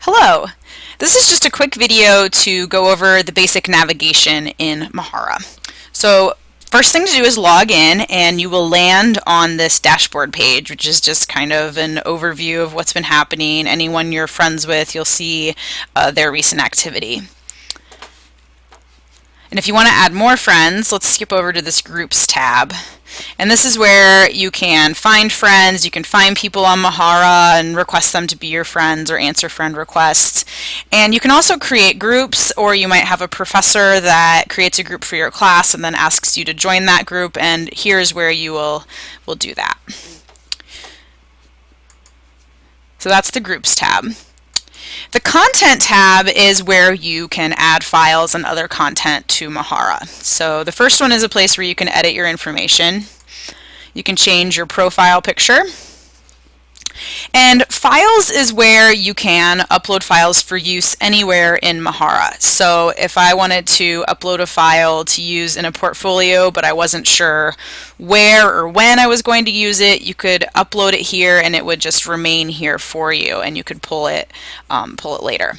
Hello! This is just a quick video to go over the basic navigation in Mahara. So first thing to do is log in and you will land on this dashboard page, which is just kind of an overview of what's been happening. Anyone you're friends with, you'll see their recent activity. And if you want to add more friends, let's skip over to this Groups tab. And this is where you can find friends, you can find people on Mahara and request them to be your friends or answer friend requests. And you can also create groups, or you might have a professor that creates a group for your class and then asks you to join that group, and here's where you will do that. So that's the Groups tab. The Content tab is where you can add files and other content to Mahara. So the first one is a place where you can edit your information. You can change your profile picture. And Files is where you can upload files for use anywhere in Mahara. So if I wanted to upload a file to use in a portfolio, but I wasn't sure where or when I was going to use it, you could upload it here and it would just remain here for you, and you could pull it later.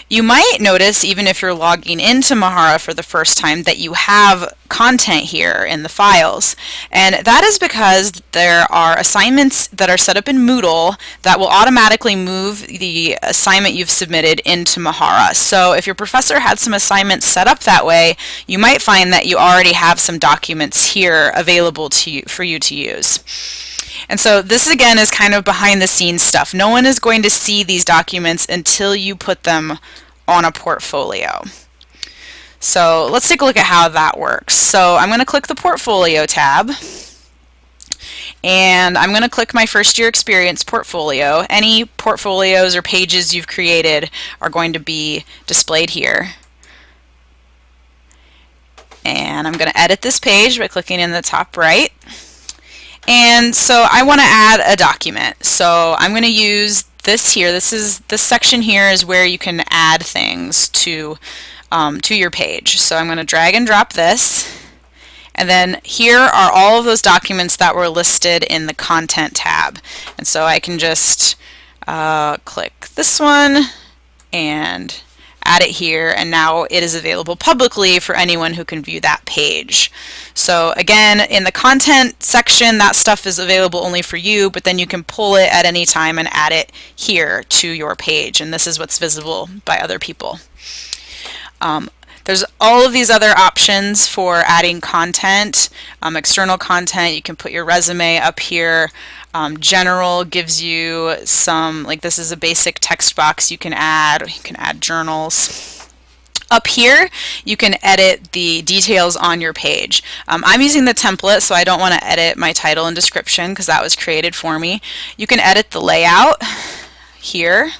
You might notice, even if you're logging into Mahara for the first time, that you have content here in the files, and that is because there are assignments that are set up in Moodle that will automatically move the assignment you've submitted into Mahara. So if your professor had some assignments set up that way, you might find that you already have some documents here available to you, for you to use. And so this again is kind of behind the scenes stuff. No one is going to see these documents until you put them on a portfolio. So let's take a look at how that works. So I'm going to click the Portfolio tab, and I'm going to click my first year experience portfolio. Any portfolios or pages you've created are going to be displayed here. And I'm going to edit this page by clicking in the top right. And so I want to add a document. So I'm going to use this here. This section here is where you can add things to your page. So I'm going to drag and drop this. And then here are all of those documents that were listed in the Content tab. And so I can just click this one and add it here, and now it is available publicly for anyone who can view that page. So again, in the Content section, that stuff is available only for you, but then you can pull it at any time and add it here to your page, and this is what's visible by other people. There's all of these other options for adding content. External content, you can put your resume up here. General gives you some, like this is a basic text box you can add journals. Up here, you can edit the details on your page. I'm using the template, so I don't want to edit my title and description because that was created for me. You can edit the layout here,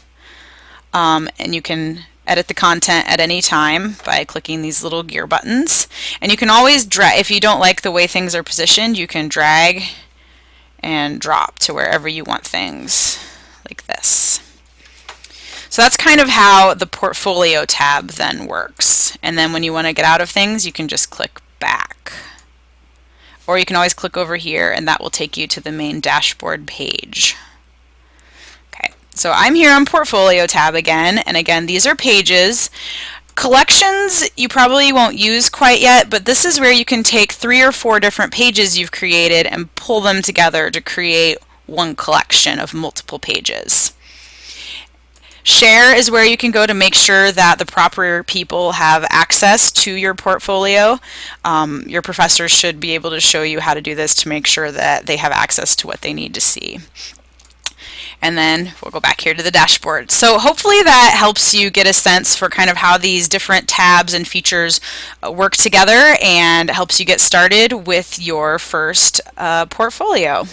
and you can edit the content at any time by clicking these little gear buttons. And you can always drag, if you don't like the way things are positioned, you can drag and drop to wherever you want things, like this. So that's kind of how the Portfolio tab then works. And then when you want to get out of things, you can just click back. Or you can always click over here and that will take you to the main dashboard page. So I'm here on Portfolio tab again, and again these are pages. Collections you probably won't use quite yet, but this is where you can take 3 or 4 different pages you've created and pull them together to create one collection of multiple pages. Share is where you can go to make sure that the proper people have access to your portfolio. Your professors should be able to show you how to do this to make sure that they have access to what they need to see. And then we'll go back here to the dashboard. So hopefully that helps you get a sense for kind of how these different tabs and features work together and helps you get started with your first portfolio.